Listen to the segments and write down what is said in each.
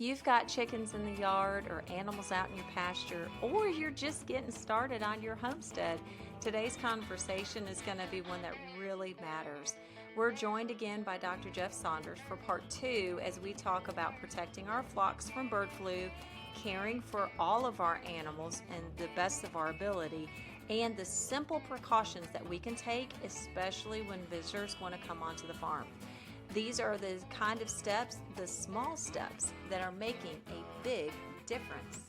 You've got chickens in the yard or animals out in your pasture, or you're just getting started on your homestead. Today's conversation is going to be one that really matters. We're joined again by Dr. Jeff Saunders for part 2 as we talk about protecting our flocks from bird flu, caring for all of our animals and the best of our ability, and the simple precautions that we can take, especially when visitors want to come onto the farm. These are the kind of steps, the small steps, that are making a big difference.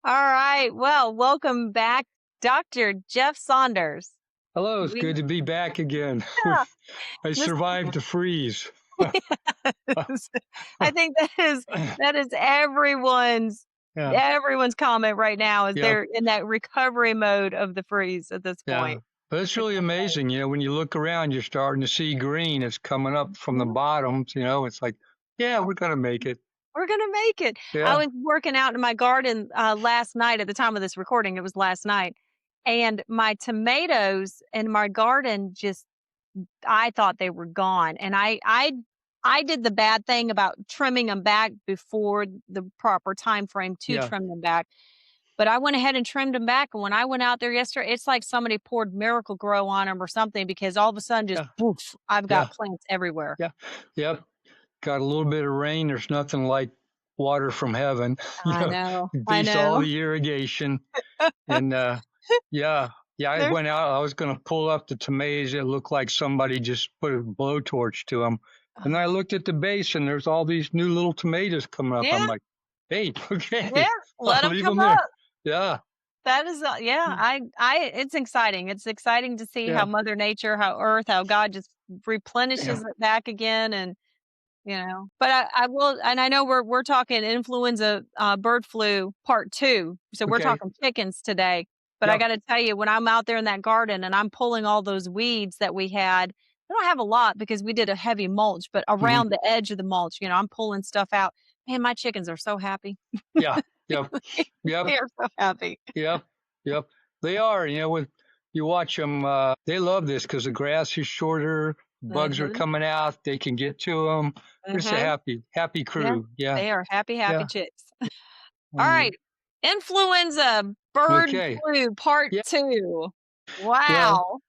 All right. Well, welcome back, Dr. Jeff Saunders. Hello. It's good to be back again. Yeah. I survived the freeze. Yes. I think that is everyone's comment right now is they're in that recovery mode of the freeze at this point. But it's really amazing. When you look around, you're starting to see green. It's coming up from the bottoms. It's like, we're going to make it. We're going to make it. Yeah. I was working out in my garden last night at the time of this recording. It was last night. And my tomatoes in my garden I thought they were gone. And I did the bad thing about trimming them back before the proper time frame to trim them back. But I went ahead and trimmed them back. And when I went out there yesterday, it's like somebody poured Miracle Grow on them or something, because all of a sudden poof, I've got plants everywhere. Yeah. Yep. Got a little bit of rain. There's nothing like water from heaven. I know. All the irrigation. And I went out. I was going to pull up the tomatoes. It looked like somebody just put a blowtorch to them. And I looked at the base, and there's all these new little tomatoes coming up. I'm like, hey, okay. Yeah, let them come up. Yeah. That is, it's exciting. It's exciting to see how Mother Nature, how Earth, how God just replenishes it back again. And, but I will, and I know we're talking influenza, bird flu part 2. So we're talking chickens today. But I got to tell you, when I'm out there in that garden and I'm pulling all those weeds that we had, I don't have a lot because we did a heavy mulch, but around the edge of the mulch, I'm pulling stuff out. Man, my chickens are so happy. Yeah. Yep. They are so happy. Yep. They are. When you watch them, they love this because the grass is shorter. Bugs are coming out. They can get to them. It's a happy crew. Yeah. They are happy chicks. All right. Influenza bird flu part 2. Wow.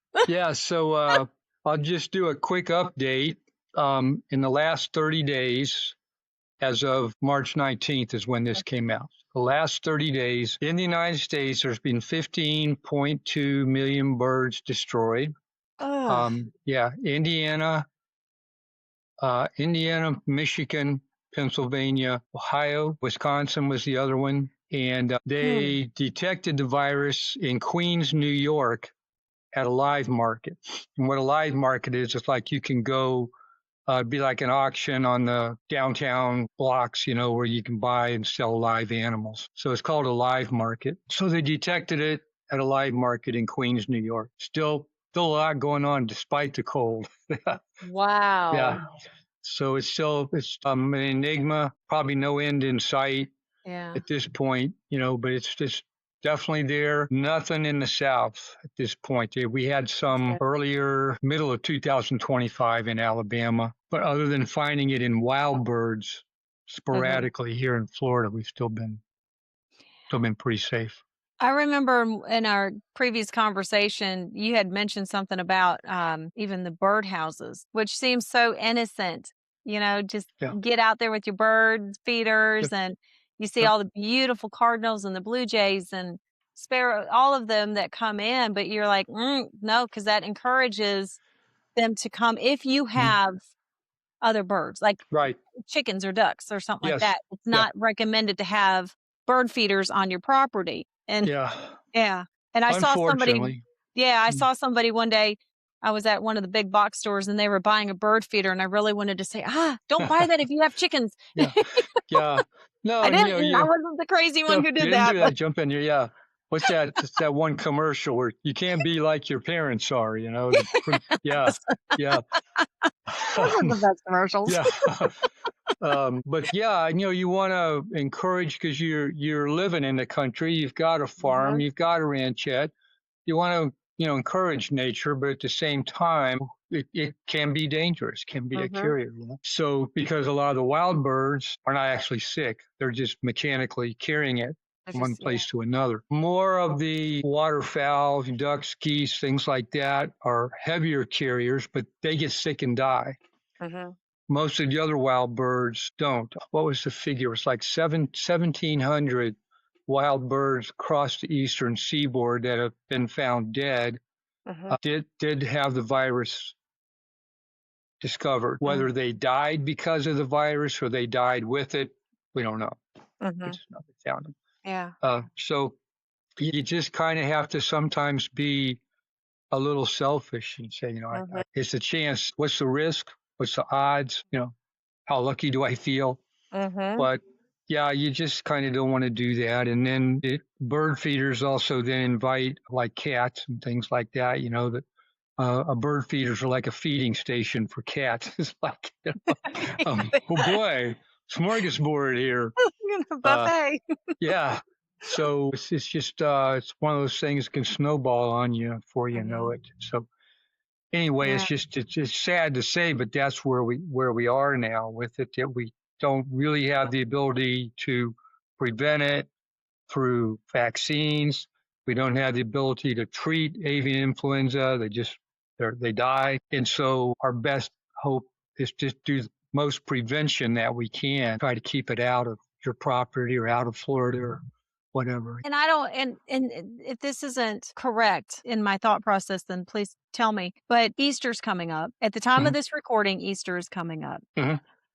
So I'll just do a quick update. In the last 30 days, as of March 19th is when this came out. The last 30 days in the United States, there's been 15.2 million birds destroyed. Indiana, Michigan, Pennsylvania, Ohio, Wisconsin was the other one. And they detected the virus in Queens, New York at a live market. And what a live market is, it's like you can go, it'd be like an auction on the downtown blocks, where you can buy and sell live animals. So it's called a live market. So they detected it at a live market in Queens, New York. Still a lot going on despite the cold. Wow. Yeah. So it's an enigma, probably no end in sight at this point, but it's just definitely there. Nothing in the South at this point. We had some earlier, middle of 2025 in Alabama, but other than finding it in wild birds sporadically here in Florida, we've still been pretty safe. I remember in our previous conversation, you had mentioned something about even the bird houses, which seems so innocent. Just get out there with your bird feeders and you see all the beautiful cardinals and the blue jays and sparrow, all of them that come in, but you're like, no, because that encourages them to come. If you have other birds, like chickens or ducks or something like that, it's not recommended to have bird feeders on your property. And and I saw somebody, I saw somebody one day. I was at one of the big box stores and they were buying a bird feeder, and I really wanted to say, don't buy that if you have chickens. No, I didn't. I wasn't the crazy one who did that. Jump in here, What's that? It's that one commercial where you can't be like your parents are, Yeah. Those are the best commercials. But you want to encourage, because you're living in the country. You've got a farm, you've got a ranchette. You want to, encourage nature, but at the same time, it can be dangerous, can be a carrier. So because a lot of the wild birds are not actually sick, they're just mechanically carrying it from one place to another. More of the waterfowl, ducks, geese, things like that are heavier carriers, but they get sick and die. Most of the other wild birds don't. What was the figure? It was like 1,700 wild across across the eastern seaboard that have been found dead did have the virus discovered. Whether they died because of the virus or they died with it, we don't know. We just know they found them. Yeah. So you just kind of have to sometimes be a little selfish and say, it's a chance. What's the risk? What's the odds? How lucky do I feel? But yeah, you just kind of don't want to do that. And then bird feeders also then invite like cats and things like that, that a bird feeders are like a feeding station for cats. It's like, oh boy, smorgasbord here. Buffet. Yeah. So it's just, it's one of those things that can snowball on you before you know it. So anyway, it's sad to say, but that's where we are now with it, that we don't really have the ability to prevent it through vaccines. We don't have the ability to treat avian influenza. They die. And so our best hope is to do the most prevention that we can, try to keep it out of your property or out of Florida or whatever. And I don't, and if this isn't correct in my thought process, then please tell me. But Easter's coming up. At the time of this recording, Easter is coming up.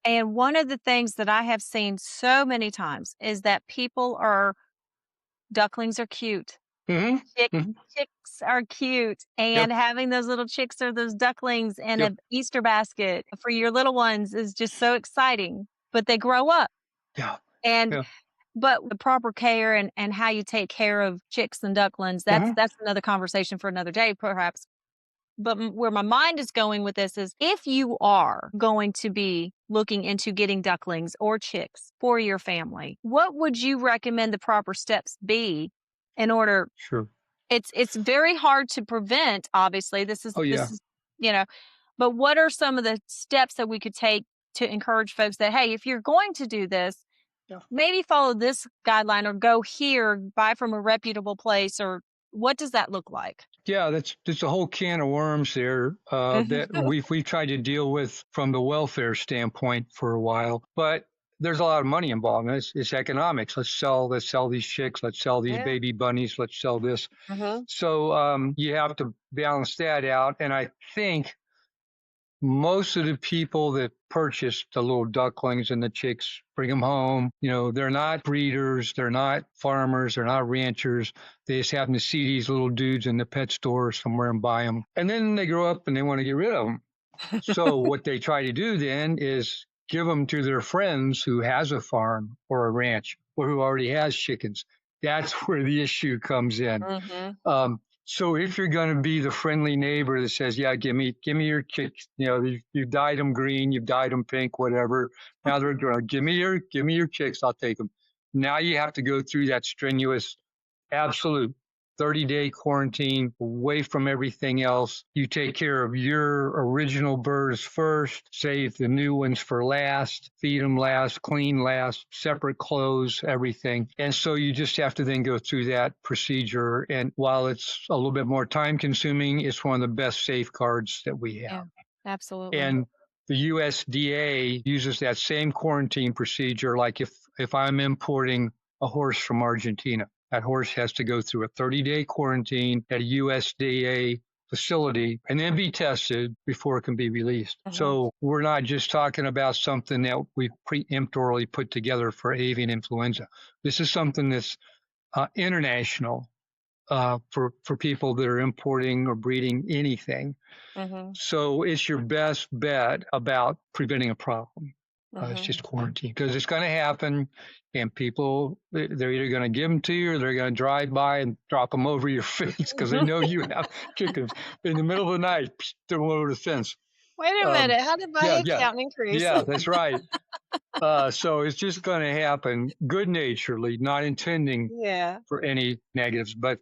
And one of the things that I have seen so many times is that ducklings are cute. Chicks are cute. And having those little chicks or those ducklings in an Easter basket for your little ones is just so exciting. But they grow up. But the proper care and how you take care of chicks and ducklings, that's another conversation for another day, perhaps. But where my mind is going with this is, if you are going to be looking into getting ducklings or chicks for your family, what would you recommend the proper steps be in order? Sure. It's very hard to prevent, obviously. This is, but what are some of the steps that we could take to encourage folks that, hey, if you're going to do this, maybe follow this guideline or go here, buy from a reputable place, or what does that look like? Yeah, there's a whole can of worms there that we've tried to deal with from the welfare standpoint for a while, but there's a lot of money involved. It's economics. Let's sell these chicks. Let's sell these baby bunnies. Let's sell this. So you have to balance that out. And I think most of the people that purchase the little ducklings and the chicks, bring them home, they're not breeders, they're not farmers, they're not ranchers. They just happen to see these little dudes in the pet store somewhere and buy them. And then they grow up and they want to get rid of them. So what they try to do then is give them to their friends who has a farm or a ranch or who already has chickens. That's where the issue comes in. So if you're going to be the friendly neighbor that says, yeah, give me your chicks, you've dyed them green, you've dyed them pink, whatever. Now they're going, give me your chicks, I'll take them. Now you have to go through that strenuous, absolute 30-day quarantine away from everything else. You take care of your original birds first, save the new ones for last, feed them last, clean last, separate clothes, everything. And so you just have to then go through that procedure. And while it's a little bit more time consuming, it's one of the best safeguards that we have. Yeah, absolutely. And the USDA uses that same quarantine procedure. Like if I'm importing a horse from Argentina, that horse has to go through a 30-day quarantine at a USDA facility and then be tested before it can be released. So we're not just talking about something that we preemptorily put together for avian influenza. This is something that's international for people that are importing or breeding anything. So it's your best bet about preventing a problem. It's just quarantine, because it's going to happen, and people, they're either going to give them to you or they're going to drive by and drop them over your face because they know you have chickens in the middle of the night. They're over the fence. Wait a minute. How did my egg count increase? Yeah, that's right. So it's just going to happen good-naturedly, not intending for any negatives, but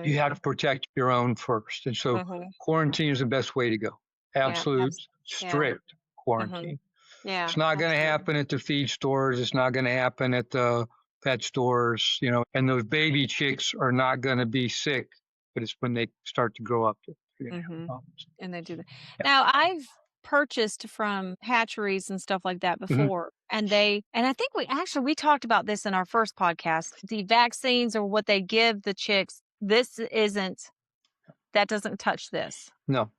you have to protect your own first. And so quarantine is the best way to go. absolute Yeah. strict quarantine. Yeah. It's not going to happen at the feed stores. It's not going to happen at the pet stores, and those baby chicks are not going to be sick, but it's when they start to grow up that they're going to have problems. And they do that. Yeah. Now, I've purchased from hatcheries and stuff like that before, and I think we talked about this in our first podcast, the vaccines or what they give the chicks. That doesn't touch this. No,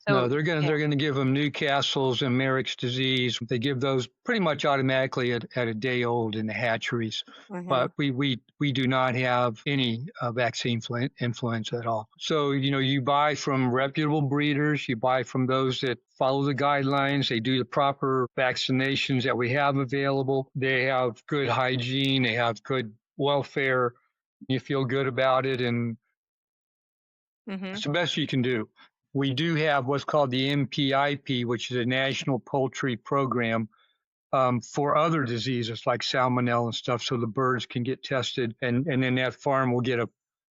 they're going to give them Newcastle's and Merrick's disease. They give those pretty much automatically at a day old in the hatcheries. But we do not have any vaccine for influenza at all. So, you buy from reputable breeders, you buy from those that follow the guidelines, they do the proper vaccinations that we have available. They have good hygiene, they have good welfare. You feel good about it, and it's the best you can do. We do have what's called the MPIP, which is a national poultry program for other diseases like salmonella and stuff, so the birds can get tested, and then that farm will get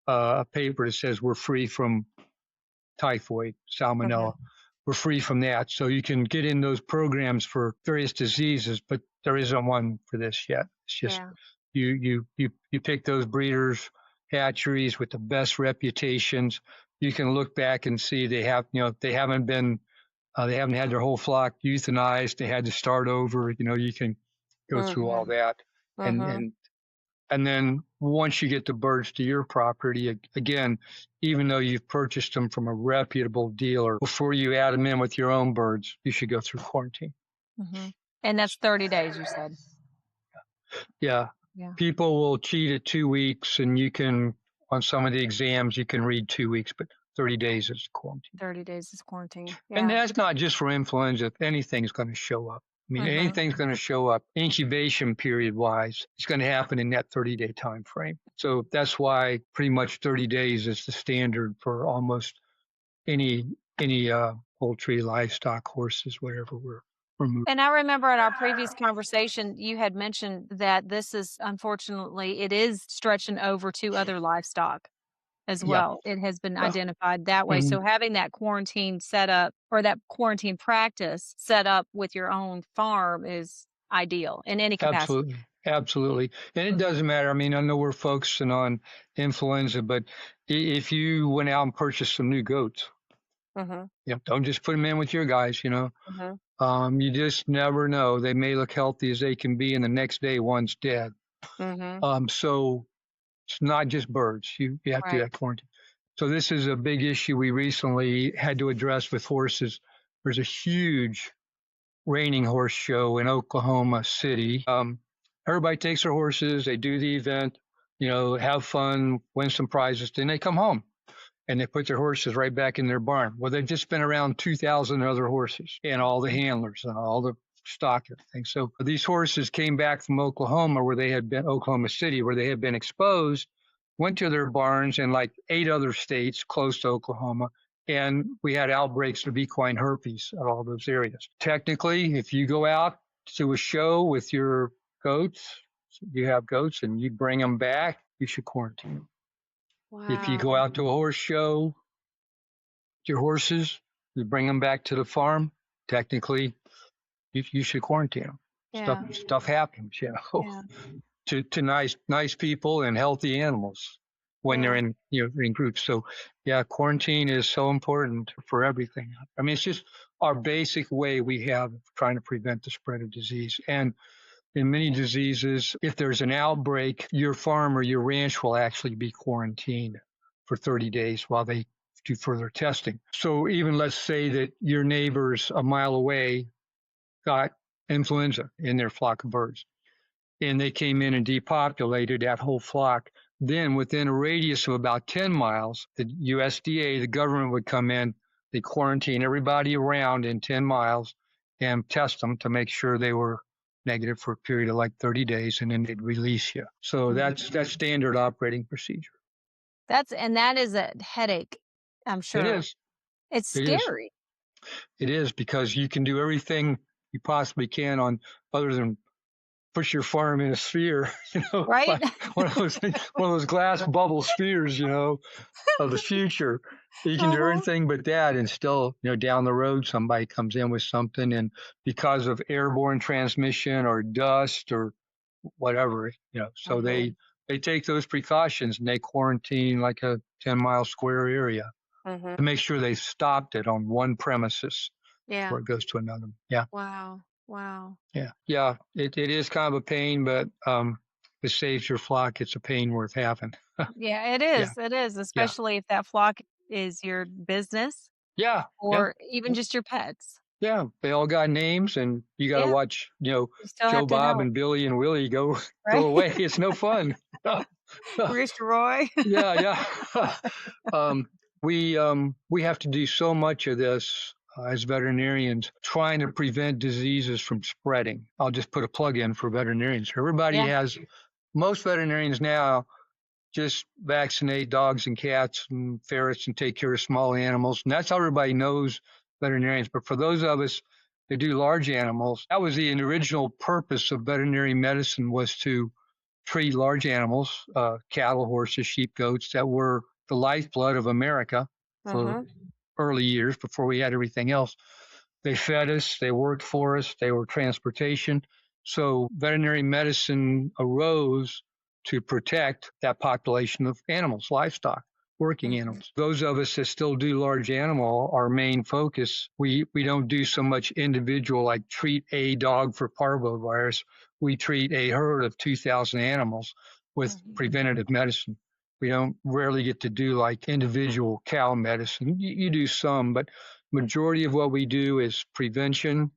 a paper that says we're free from typhoid, salmonella. We're free from that. So you can get in those programs for various diseases, but there isn't one for this yet. It's just you pick those breeders, hatcheries with the best reputations. You can look back and see they haven't had their whole flock euthanized. They had to start over. You can go through all that, and then once you get the birds to your property, again, even though you've purchased them from a reputable dealer, before you add them in with your own birds, you should go through quarantine. And that's 30 days, you said. Yeah. People will cheat at 2 weeks, and you can, on some of the exams, you can read 2 weeks, but 30 days is quarantine. 30 days is quarantine. Yeah. And that's not just for influenza. Anything's going to show up. I mean, anything's going to show up incubation period wise. It's going to happen in that 30-day time frame. So that's why pretty much 30 days is the standard for almost any poultry, livestock, horses, whatever we're moving. And I remember in our previous conversation, you had mentioned that this is, unfortunately, it is stretching over to other livestock as well. It has been identified that way. So having that quarantine set up, or that quarantine practice set up with your own farm, is ideal in any capacity. Absolutely. And it doesn't matter. I mean, I know we're focusing on influenza, but if you went out and purchased some new goats, don't just put them in with your guys, you just never know. They may look healthy as they can be, and the next day one's dead. So it's not just birds. You have to do that quarantine. So this is a big issue we recently had to address with horses. There's a huge reining horse show in Oklahoma City. Everybody takes their horses, they do the event, have fun, win some prizes, then they come home and they put their horses right back in their barn. Well, they've just been around 2,000 other horses and all the handlers and all the stock and everything. So these horses came back from Oklahoma City, where they had been exposed, went to their barns in like 8 other states close to Oklahoma, and we had outbreaks of equine herpes at all those areas. Technically, if you go out to a show with your goats, you have goats, and you bring them back, you should quarantine them. Wow. If you go out to a horse show, your horses, you bring them back to the farm, technically, you should quarantine them. Stuff happens, to nice people and healthy animals when they're in groups. So quarantine is so important for everything. I mean, it's just our basic way we have of trying to prevent the spread of disease. And in many diseases, if there's an outbreak, your farm or your ranch will actually be quarantined for 30 days while they do further testing. So even let's say that your neighbors a mile away got influenza in their flock of birds, and they came in and depopulated that whole flock. Then within a radius of about 10 miles, the USDA, the government, would come in, they quarantine everybody around in 10 miles and test them to make sure they were negative for a period of like 30 days, and then they'd release you. So that's standard operating procedure. That is a headache, I'm sure. It is. It's scary. It is, because you can do everything you possibly can on other than puts your farm in a sphere, Right? like one of those glass bubble spheres, of the future. You can do Uh-huh. everything but that, and still, down the road, somebody comes in with something, and because of airborne transmission or dust or whatever, so Mm-hmm. they take those precautions and they quarantine like a 10-mile square area Mm-hmm. to make sure they've stopped it on one premises Yeah. before it goes to another. Yeah. Wow. Wow. Yeah. Yeah. It is kind of a pain, but it saves your flock. It's a pain worth having. Yeah, it Yeah. is. It is, Yeah. especially if that flock is your business Yeah. Yeah. or even just your pets. Yeah. They all got names, and you got to Yeah, watch, you still Joe have to Bob help, and Billy and Willie go right? away. It's no fun. Rooster Roy. Yeah. Yeah. um, we have to do so much of this as veterinarians, trying to prevent diseases from spreading. I'll just put a plug in for veterinarians. Yeah. Most veterinarians now just vaccinate dogs and cats and ferrets and take care of small animals. And that's how everybody knows veterinarians. But for those of us that do large animals, that was the original purpose of veterinary medicine, was to treat large animals, cattle, horses, sheep, goats, that were the lifeblood of America for Mhm. early years before we had everything else. They fed us, they worked for us, they were transportation. So veterinary medicine arose to protect that population of animals, livestock, working Mhm. animals. Those of us that still do large animal, our main focus, we don't do so much individual, like treat a dog for parvovirus. We treat a herd of 2,000 animals with Mhm. preventative medicine. We don't rarely get to do like individual cow medicine. You do some, but majority of what we do is prevention.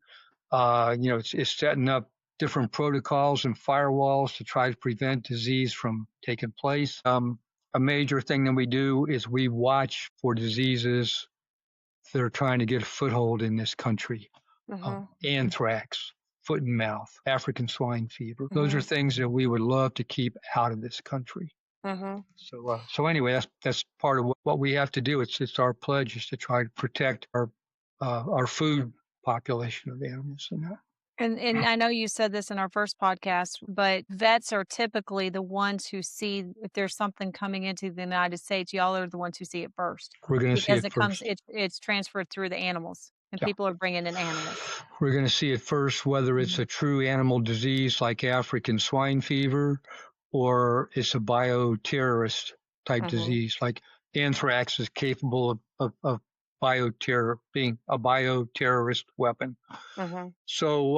It's setting up different protocols and firewalls to try to prevent disease from taking place. A major thing that we do is we watch for diseases that are trying to get a foothold in this country. Mhm. Anthrax, foot and mouth, African swine fever. Those are Mhm. things that we would love to keep out of this country. Mhm. So anyway, that's part of what we have to do. It's our pledge is to try to protect our food population of animals and that. And I know you said this in our first podcast, but vets are typically the ones who see if there's something coming into the United States. Y'all are the ones who see it first We're going to see because it first. it's transferred through the animals, and Yeah, people are bringing in animals. we're going to see it first, whether it's a true animal disease like African swine fever, or it's a bioterrorist type Mhm. disease like anthrax is capable of being a bioterrorist weapon. Mhm. So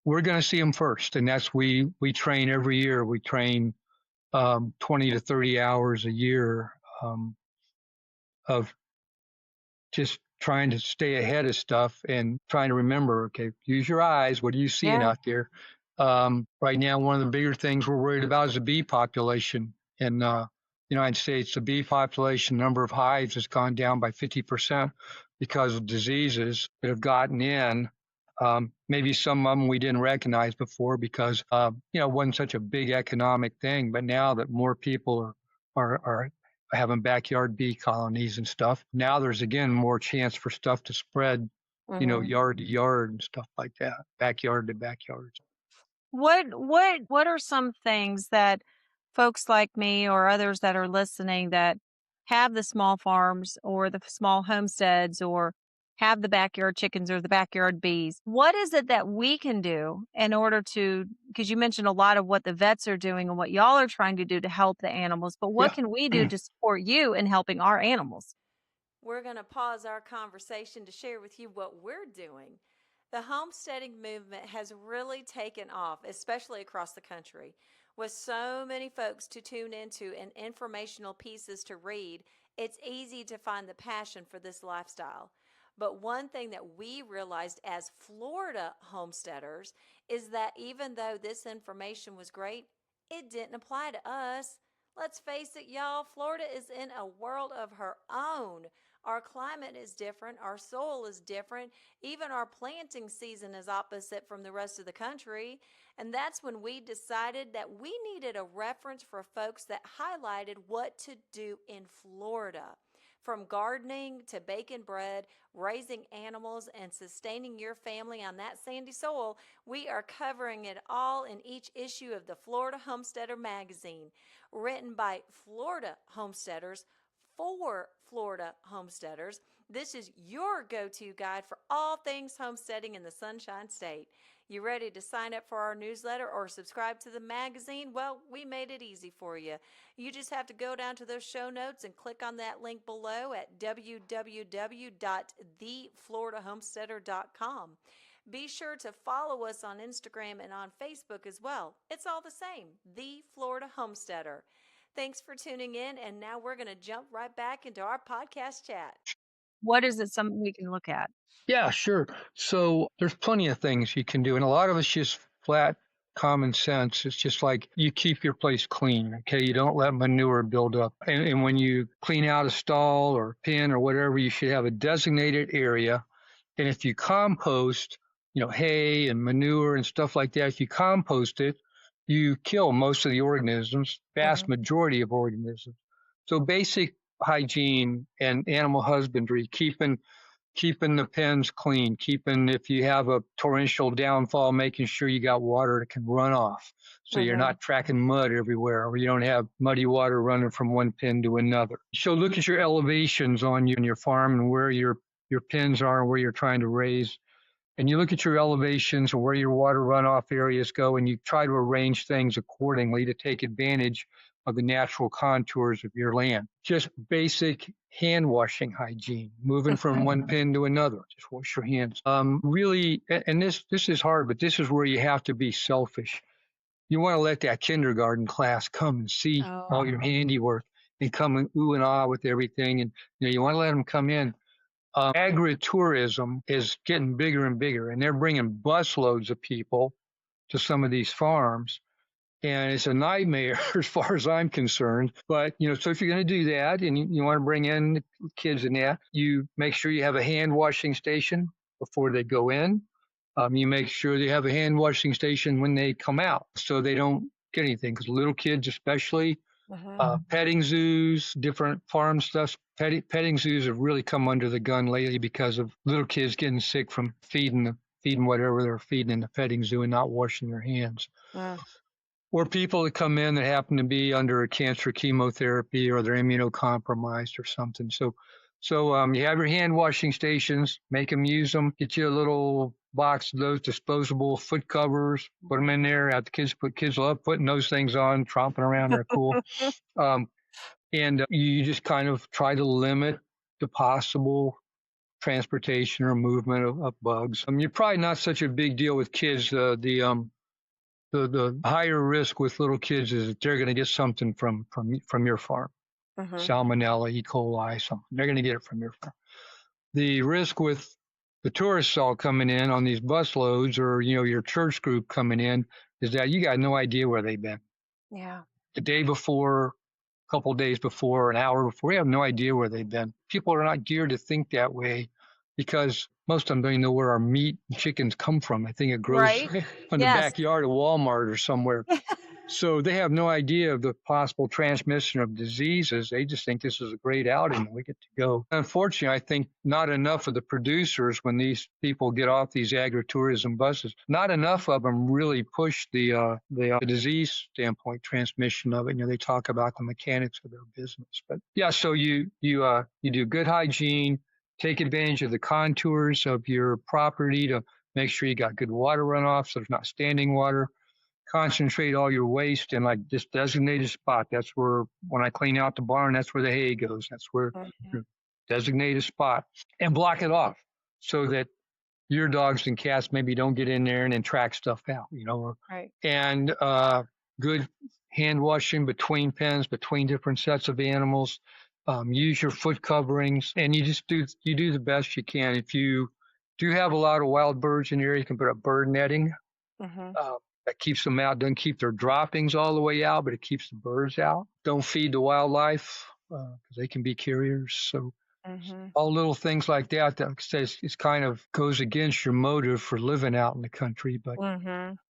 we're going to see them first, and that's we train every year. We train 20 to 30 hours a year of just trying to stay ahead of stuff and trying to remember. Okay, use your eyes. What are you seeing Yeah. out there? Right now, one of the bigger things we're worried about is the bee population in the United States. The bee population number of hives has gone down by 50% because of diseases that have gotten in. Maybe some of them we didn't recognize before because it wasn't such a big economic thing. But now that more people are having backyard bee colonies and stuff, now there's again more chance for stuff to spread, Mhm. yard to yard and stuff like that, backyard to backyard. What are some things that folks like me or others that are listening that have the small farms or the small homesteads or have the backyard chickens or the backyard bees? What is it that we can do in order to, because you mentioned a lot of what the vets are doing and what y'all are trying to do to help the animals, but what Yeah. can we do to support you in helping our animals? We're going to pause our conversation to share with you what we're doing. The homesteading movement has really taken off, especially across the country. With so many folks to tune into and informational pieces to read, it's easy to find the passion for this lifestyle. But one thing that we realized as Florida homesteaders is that even though this information was great, it didn't apply to us. Let's face it, y'all, Florida is in a world of her own. Our climate is different, our soil is different, even our planting season is opposite from the rest of the country. And that's when we decided that we needed a reference for folks that highlighted what to do in Florida. From gardening to baking bread, raising animals, and sustaining your family on that sandy soil, we are covering it all in each issue of the Florida Homesteader magazine, written by Florida homesteaders for Florida homesteaders. This is your go-to guide for all things homesteading in the Sunshine State. You ready to sign up for our newsletter or subscribe to the magazine? Well, we made it easy for you. You just have to go down to those show notes and click on that link below at www.thefloridahomesteader.com. Be sure to follow us on Instagram and on Facebook as well. It's all the same, The Florida Homesteader. Thanks for tuning in, and now we're going to jump right back into our podcast chat. What is it something we can look at? Yeah, sure. So there's plenty of things you can do, and a lot of it's just flat common sense. It's just like you keep your place clean, okay? You don't let manure build up. And when you clean out a stall or pen or whatever, you should have a designated area. And if you compost, hay and manure and stuff like that, if you compost it, you kill most of the organisms, vast majority of organisms. So basic hygiene and animal husbandry, keeping the pens clean, if you have a torrential downfall, making sure you got water that can run off. So you're not tracking mud everywhere, or you don't have muddy water running from one pen to another. So look at your elevations on your farm and where your pens are and where you're trying to raise. And you look at your elevations and where your water runoff areas go, and you try to arrange things accordingly to take advantage of the natural contours of your land. Just basic hand washing hygiene, moving from one pen to another. Just wash your hands. Really, and this is hard, but this is where you have to be selfish. You want to let that kindergarten class come and see all your handiwork and come and ooh and ah with everything. And you want to let them come in. Agritourism is getting bigger and bigger, and they're bringing busloads of people to some of these farms. And it's a nightmare as far as I'm concerned. But, so if you're going to do that and you want to bring in kids in that, you make sure you have a hand washing station before they go in. You make sure they have a hand washing station when they come out so they don't get anything. Because little kids especially, petting zoos, different farm stuff, petting zoos have really come under the gun lately because of little kids getting sick from feeding whatever they're feeding in the petting zoo and not washing their hands. Or people that come in that happen to be under a cancer chemotherapy or they're immunocompromised or something. So you have your hand washing stations, make them use them, get you a little box of those disposable foot covers, put them in there. Kids love putting those things on, tromping around. They're cool. And you just kind of try to limit the possible transportation or movement of bugs. You're probably not such a big deal with kids. The higher risk with little kids is that they're going to get something from your farm. Salmonella, E. coli, something. They're going to get it from your farm. The risk with the tourists all coming in on these bus loads or, your church group coming in is that you got no idea where they've been. Yeah. The day before, a couple of days before, an hour before, you have no idea where they've been. People are not geared to think that way because most of them don't even know where our meat and chickens come from. I think it grows in the backyard of Walmart or somewhere. So they have no idea of the possible transmission of diseases. They just think this is a great outing and we get to go. Unfortunately, I think not enough of the producers, when these people get off these agritourism buses, not enough of them really push the disease standpoint transmission of it. They talk about the mechanics of their business. But yeah, so you do good hygiene, take advantage of the contours of your property to make sure you got good water runoff so there's not standing water. Concentrate all your waste in like this designated spot. That's where, when I clean out the barn, that's where the hay goes. That's where your designated spot. And block it off so that your dogs and cats maybe don't get in there and then track stuff out, And good hand washing between pens, between different sets of animals. Use your foot coverings, and you do the best you can. If you do have a lot of wild birds in the area, you can put up bird netting. That keeps them out. Doesn't keep their droppings all the way out, but it keeps the birds out. Don't feed the wildlife because they can be carriers. So all little things like that says it kind of goes against your motive for living out in the country, but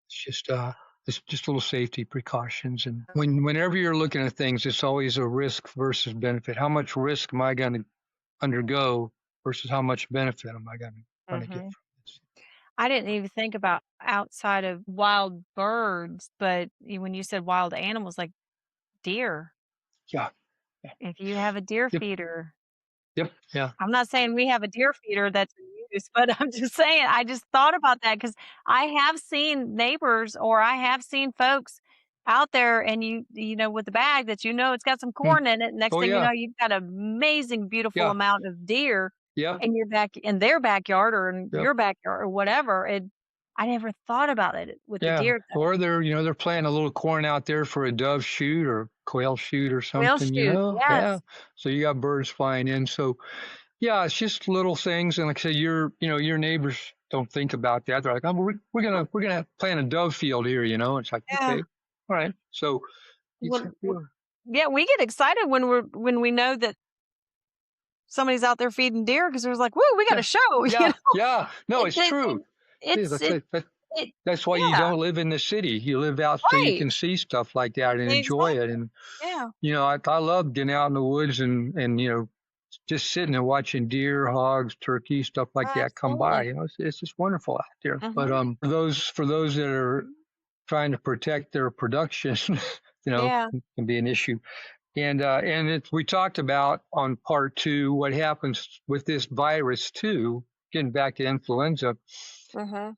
it's just little safety precautions. And whenever you're looking at things, it's always a risk versus benefit. How much risk am I going to undergo versus how much benefit am I going to get from this? I didn't even think about outside of wild birds, but when you said wild animals, like deer, Yeah. Yeah. if you have a deer Yep. feeder, Yep. Yeah. I'm not saying we have a deer feeder that's in use, but I'm just saying, I just thought about that because I have seen neighbors or I have seen folks out there and you know, with the bag that it's got some Mm. corn in it. Next Oh, thing you yeah. know, you've got an amazing, beautiful Yeah. amount of deer Yeah. in in their backyard or in Yep. your backyard or whatever. And I never thought about it with the Yeah. deer. Or they're planting a little corn out there for a dove shoot or quail shoot or Quail something, shoot, Yeah. yes. So you got birds flying in. So yeah, it's just little things. And like I say, your neighbors don't think about that. They're like, oh, we're gonna plant a dove field here, It's like, Yeah. okay, all right. So Yeah, we get excited when we know that somebody's out there feeding deer because there's like, woo, we got a show. Yeah. Yeah. No, it's true. That's why you don't live in the city. You live out so you can see stuff like that and enjoy it. And I love getting out in the woods and just sitting and watching deer, hogs, turkey, stuff like that come by. It's just wonderful out there. But for those that are trying to protect their production, can be an issue. And we talked about on part 2 what happens with this virus too. Getting back to influenza,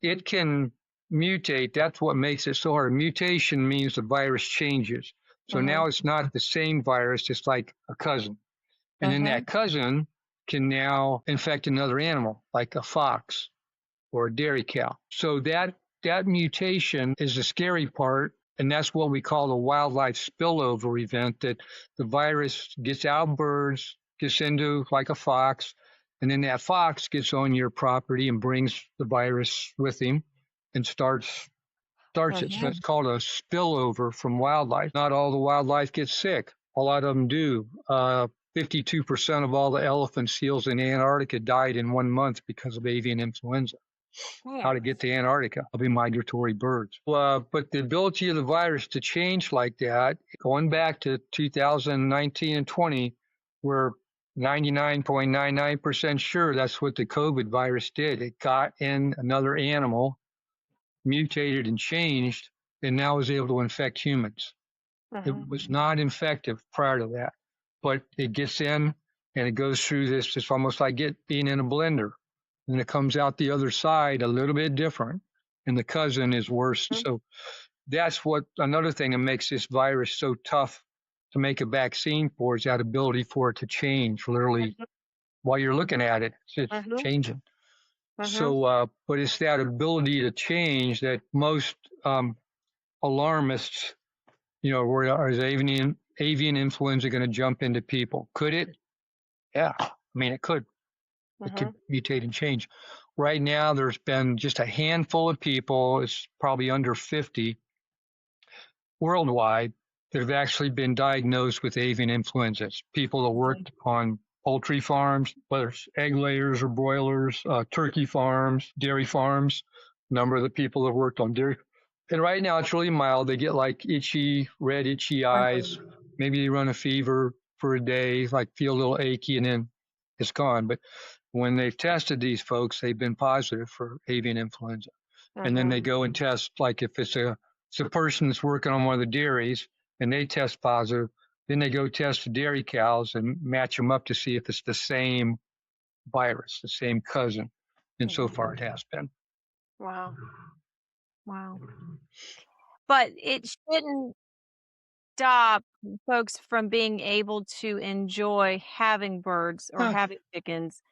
it can mutate. That's what makes it so hard. Mutation means the virus changes. So now it's not the same virus. It's like a cousin. And then that cousin can now infect another animal, like a fox or a dairy cow. So that mutation is the scary part. And that's what we call the wildlife spillover event, that the virus gets out of birds, gets into like a fox, and then that fox gets on your property and brings the virus with him and starts it. So it's called a spillover from wildlife. Not all the wildlife gets sick. A lot of them do. 52% of all the elephant seals in Antarctica died in 1 month because of avian influenza. How to get to Antarctica of migratory birds. But the ability of the virus to change like that, going back to 2019 and 20, we're 99.99% sure that's what the COVID virus did. It got in another animal, mutated and changed, and now is able to infect humans. It was not infective prior to that, but it gets in and it goes through this. It's almost like being in a blender. And it comes out the other side a little bit different, and the cousin is worse. So that's another thing that makes this virus so tough to make a vaccine for, is that ability for it to change literally while you're looking at it. It's changing. So, but it's that ability to change that most alarmists, is avian influenza going to jump into people? Could it? Yeah, I mean, it could. It could mutate and change. Right now, there's been just a handful of people, it's probably under 50 worldwide, that have actually been diagnosed with avian influenza. People that worked on poultry farms, whether it's egg layers or broilers, turkey farms, dairy farms, a number of the people that worked on dairy. And right now, it's really mild. They get like red itchy eyes. Maybe they run a fever for a day, like feel a little achy, and then it's gone. But when they've tested these folks, they've been positive for avian influenza. And then they go and test, like if it's a person that's working on one of the dairies and they test positive, then they go test the dairy cows and match them up to see if it's the same virus, the same cousin. And so far it has been. Wow. But it shouldn't stop folks from being able to enjoy having birds or having chickens.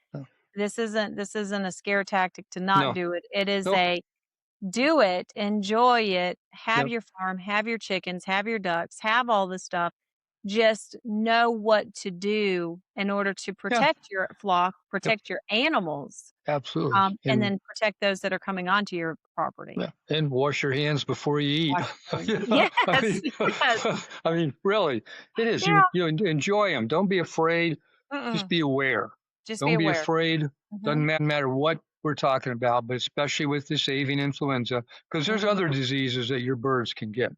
This isn't a scare tactic to not do it. It is do it, enjoy it, have your farm, have your chickens, have your ducks, have all this stuff. Just know what to do in order to protect your flock, protect your animals. Absolutely. And then protect those that are coming onto your property. Yeah. And wash your hands before you eat. Yes. I mean, really, it is. You enjoy them. Don't be afraid. Just be aware. Don't be afraid. Doesn't matter what we're talking about, but especially with this avian influenza, because there's other diseases that your birds can get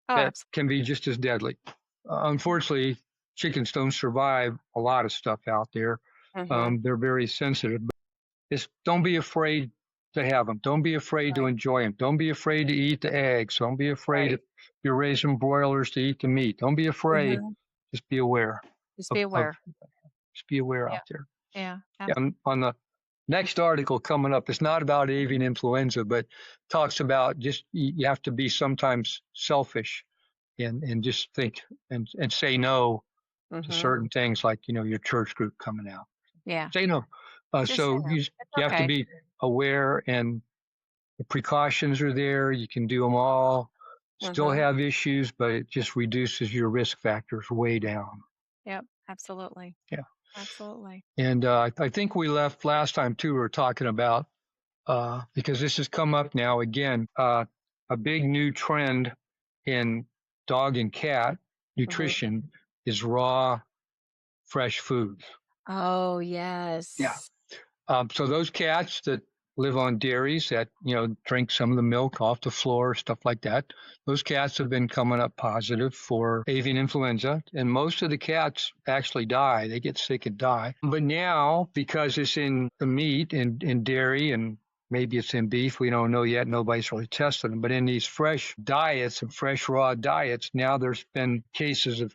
that can be just as deadly. Unfortunately, chickens don't survive a lot of stuff out there. They're very sensitive. Just don't be afraid to have them. Don't be afraid to enjoy them. Don't be afraid to eat the eggs. Don't be afraid if you're raising broilers to eat the meat. Don't be afraid. Just be aware. Just be aware. Just be aware out there. Yeah. And on the next article coming up, it's not about avian influenza, but talks about just you have to be sometimes selfish and just think and say no to certain things, like, your church group coming out. Yeah. Say no. So you have to be aware, and the precautions are there. You can do them all. Still have issues, but it just reduces your risk factors way down. Yep, absolutely. Yeah. Absolutely. And I think we left last time, too, we were talking about, because this has come up now again, a big new trend in dog and cat nutrition is raw, fresh foods. Oh, yes. Yeah. So those cats that live on dairies that, drink some of the milk off the floor, stuff like that, those cats have been coming up positive for avian influenza. And most of the cats actually die. They get sick and die. But now, because it's in the meat and in dairy, and maybe it's in beef, we don't know yet. Nobody's really tested them. But in these fresh diets and fresh raw diets, now there's been cases of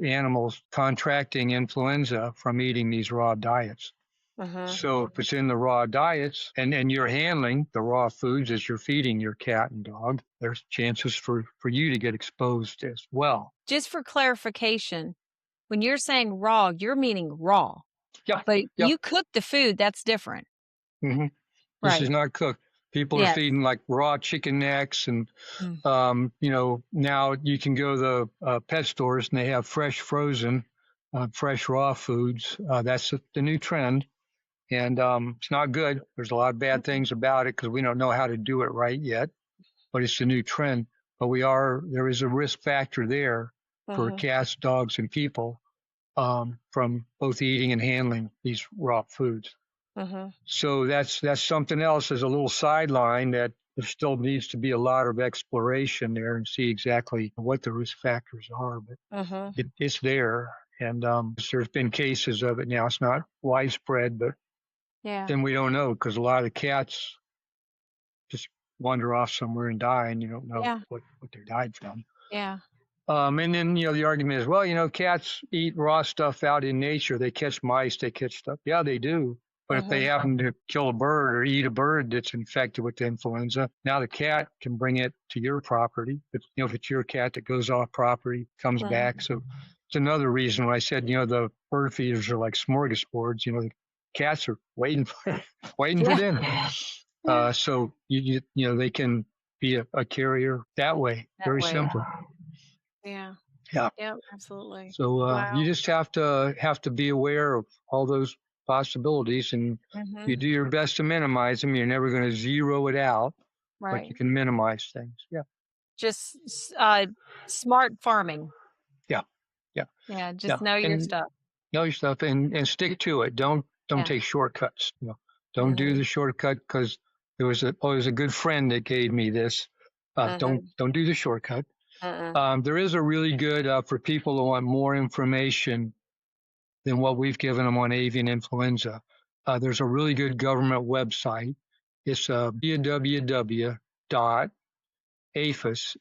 animals contracting influenza from eating these raw diets. So if it's in the raw diets and you're handling the raw foods as you're feeding your cat and dog, there's chances for you to get exposed as well. Just for clarification, when you're saying raw, you're meaning raw. Yeah. But you cook the food, that's different. This is not cooked. People are feeding like raw chicken necks, and now you can go to the pet stores and they have fresh frozen, fresh raw foods. That's the new trend. And it's not good. There's a lot of bad things about it because we don't know how to do it right yet, but it's a new trend. But there is a risk factor there for cats, dogs, and people from both eating and handling these raw foods. So that's something else as a little sideline, that there still needs to be a lot of exploration there and see exactly what the risk factors are. But it's there. And there's been cases of it now. It's not widespread, but then we don't know, because a lot of the cats just wander off somewhere and die, and you don't know what they died from. Yeah. And then, the argument is, well, cats eat raw stuff out in nature. They catch mice, they catch stuff. Yeah, they do. But if they happen to kill a bird or eat a bird that's infected with influenza, now the cat can bring it to your property. If it's your cat that goes off property, comes back. So it's another reason why I said, the bird feeders are like smorgasbords. The cats are waiting for them. So they can be a carrier that way. Very simple. Yeah. Yeah, absolutely. So you just have to be aware of all those possibilities, and you do your best to minimize them. You're never going to zero it out, but you can minimize things. Yeah. Just smart farming. Yeah. Just know your stuff. Know your stuff and stick to it. Don't take shortcuts. Don't do the shortcut, because there was a good friend that gave me this. Don't do the shortcut. There is a really good for people who want more information than what we've given them on avian influenza. There's a really good government website. It's www.aphis,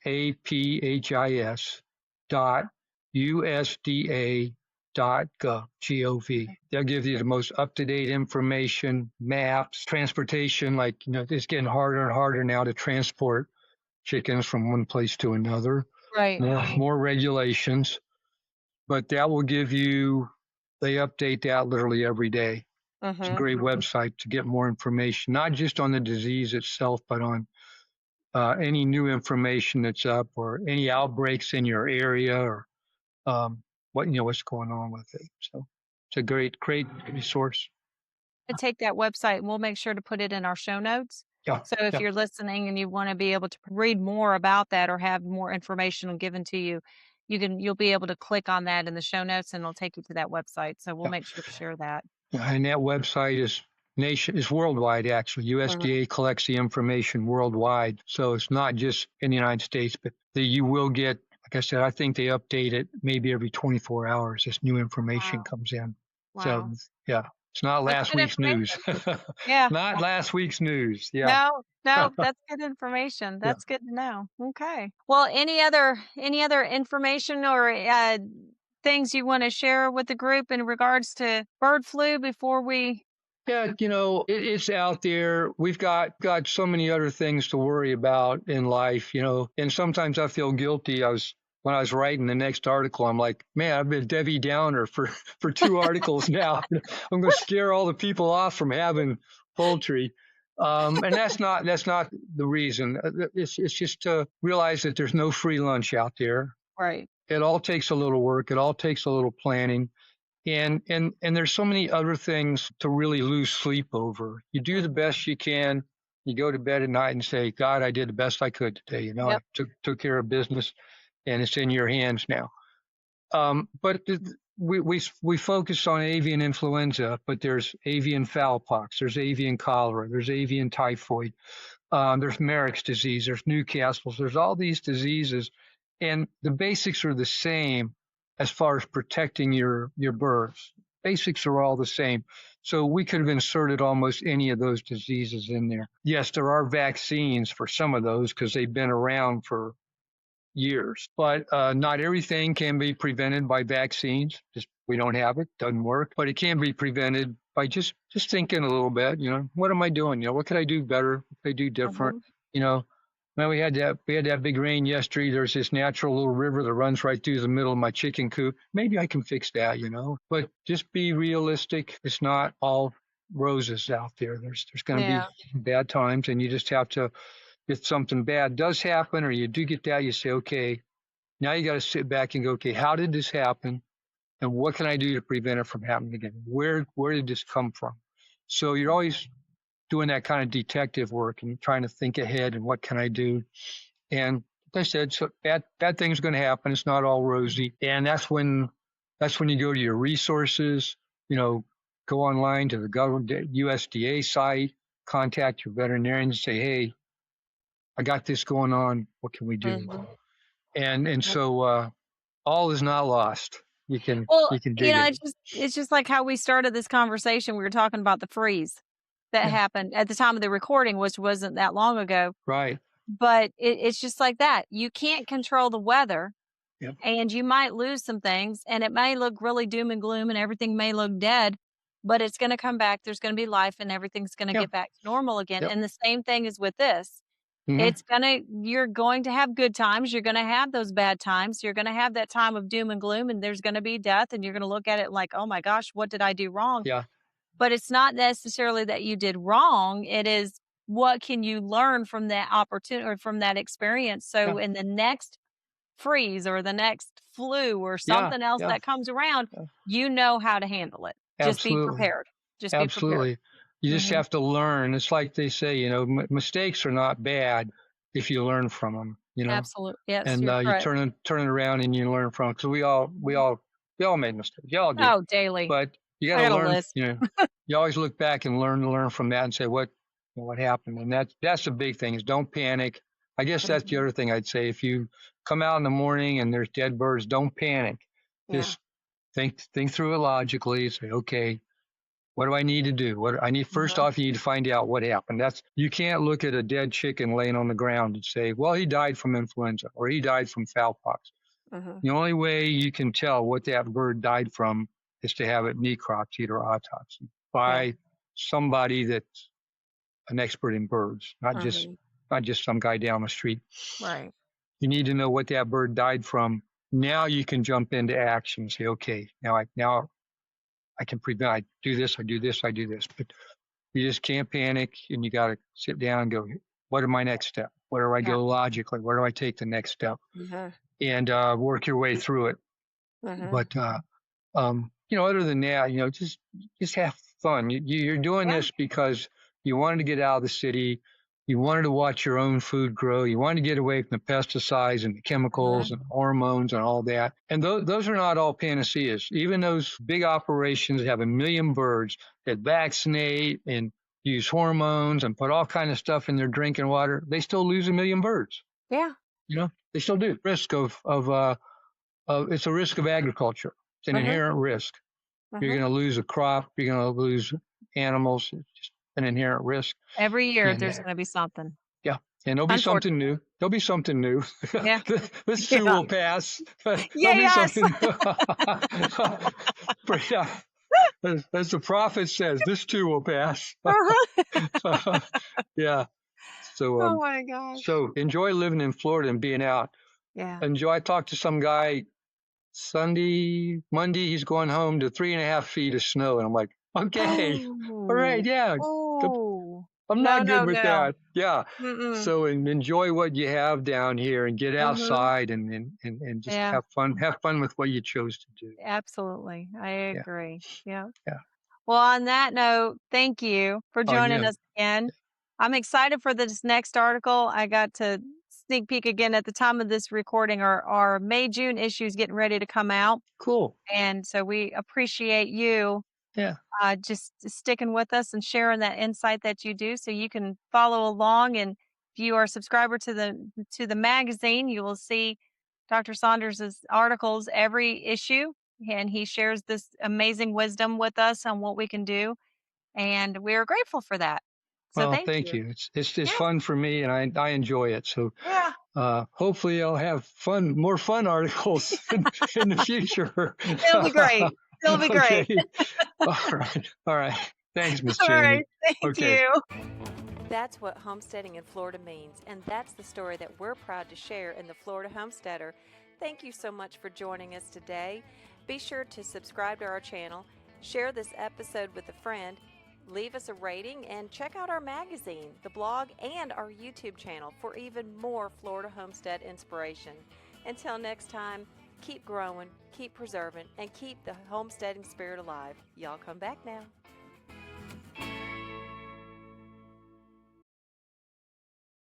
APHIS.USDA.gov. They'll give you the most up-to-date information, maps, transportation. Like, it's getting harder and harder now to transport chickens from one place to another. Right. More regulations. But that will give you, they update that literally every day. It's a great website to get more information, not just on the disease itself, but on any new information that's up, or any outbreaks in your area, or what's going on with it. So it's a great resource. To take that website, and we'll make sure to put it in our show notes. Yeah. So if you're listening and you want to be able to read more about that or have more information given to you, you'll be able to click on that in the show notes, and it'll take you to that website. So we'll make sure to share that. And that website is worldwide, actually. USDA collects the information worldwide. So it's not just in the United States, but you will get, like I said, I think they update it maybe every 24 hours. This new information comes in. Wow. So, yeah. It's not That's last good week's news. information. Yeah. Not last week's news. Yeah. No, that's good information. Yeah. That's good to know. Okay. Well, any other information or things you want to share with the group in regards to bird flu before we? Yeah, it's out there. We've got so many other things to worry about in life, and sometimes I feel guilty. When I was writing the next article, I'm like, man, I've been Debbie Downer for 2 articles now. I'm going to scare all the people off from having poultry. And that's not the reason. It's just to realize that there's no free lunch out there. Right. It all takes a little work. It all takes a little planning. And there's so many other things to really lose sleep over. You do the best you can. You go to bed at night and say, God, I did the best I could today. Yep. I took care of business, and it's in your hands now. But we focus on avian influenza, but there's avian fowlpox, there's avian cholera, there's avian typhoid, there's Merrick's disease, there's Newcastle's, there's all these diseases, and the basics are the same as far as protecting your birds. Basics are all the same. So we could have inserted almost any of those diseases in there. Yes, there are vaccines for some of those because they've been around for years, but not everything can be prevented by vaccines. Just we don't have it, doesn't work, but it can be prevented by just thinking a little bit. What am I doing? What could I do better? What could I do different? Well, we had that big rain yesterday. There's this natural little river that runs right through the middle of my chicken coop. Maybe I can fix that, But just be realistic. It's not all roses out there. There's going to be bad times, and you just have to. If something bad does happen, or you do get that, you say, okay, now you got to sit back and go, okay, how did this happen, and what can I do to prevent it from happening again? Where did this come from? So you're always doing that kind of detective work and trying to think ahead and what can I do. And like I said, so bad things going to happen. It's not all rosy. And that's when you go to your resources, go online to the government USDA site, contact your veterinarian and say, hey, I got this going on. What can we do? Mm-hmm. And so all is not lost. You can dig it. It's just like how we started this conversation. We were talking about the freeze that happened at the time of the recording, which wasn't that long ago. Right. But it's just like that. You can't control the weather, and you might lose some things, and it may look really doom and gloom, and everything may look dead, but it's going to come back. There's going to be life, and everything's going to get back to normal again. And the same thing is with this. Mm-hmm. You're going to have good times. You're going to have those bad times. You're going to have that time of doom and gloom, and there's going to be death, and you're going to look at it like, oh my gosh, what did I do wrong? Yeah. But it's not necessarily that you did wrong. It is what can you learn from that opportunity or from that experience. So in the next freeze or the next flu or something else that comes around, you know how to handle it. Just be prepared. Be prepared. You just have to learn. It's like they say, mistakes are not bad if you learn from them. Absolutely. Yes. And you turn it around and you learn from it. Because we all made mistakes. You all do. Oh, daily. But you got to learn. You always look back and learn from that and say what happened. And that's the big thing is don't panic. I guess that's the other thing I'd say. If you come out in the morning and there's dead birds, don't panic. Just think through it logically. Say, okay, what do I need to do? First off, you need to find out what happened. You can't look at a dead chicken laying on the ground and say, well, he died from influenza or he died from fowlpox. The only way you can tell what that bird died from is to have it necropsied or autopsied by somebody that's an expert in birds, not just some guy down the street. Right. You need to know what that bird died from. Now you can jump into action and say, okay, now I can prevent. I do this. But you just can't panic, and you got to sit down and go, what are my next steps? Where do I go logically? Where do I take the next step? And work your way through it. But other than that, just have fun. You're doing this because you wanted to get out of the city. You wanted to watch your own food grow. You wanted to get away from the pesticides and the chemicals and hormones and all that. And those are not all panaceas. Even those big operations that have 1 million birds that vaccinate and use hormones and put all kind of stuff in their drinking water, they still lose 1 million birds. Yeah. They still do. Risk of it's a risk of agriculture. It's an inherent risk. You're going to lose a crop. You're going to lose animals. It's just an inherent risk. Every year And, there's going to be something. Yeah. And there'll be something new. There'll be something new. Yeah. This too will pass. There'll Yes. be something yeah. As the prophet says, this too will pass. Yeah. So, oh my gosh. So enjoy living in Florida and being out. Yeah. I talked to some guy Monday, he's going home to 3.5 feet of snow. And I'm like, okay, all right, yeah. I'm not good with that. Yeah. So enjoy what you have down here and get outside and just have fun. Have fun with what you chose to do. Absolutely. I agree. Yeah. Yeah. Well, on that note, thank you for joining us again. I'm excited for this next article. I got to sneak peek again at the time of this recording. Our May, June issues getting ready to come out. Cool. And so we appreciate you just sticking with us and sharing that insight that you do, so you can follow along. And if you are a subscriber to the magazine, you will see Dr. Saunders' articles every issue, and he shares this amazing wisdom with us on what we can do, and we're grateful for that. So thank you. It's fun for me, and I enjoy it. So hopefully I'll have more fun articles in the future. It'll be great. It'll be great. All right. Thanks, Miss Jamie. All right. Thank you. That's what homesteading in Florida means, and that's the story that we're proud to share in the Florida Homesteader. Thank you so much for joining us today. Be sure to subscribe to our channel, share this episode with a friend, leave us a rating, and check out our magazine, the blog, and our YouTube channel for even more Florida homestead inspiration. Until next time, keep growing, keep preserving, and keep the homesteading spirit alive. Y'all come back now.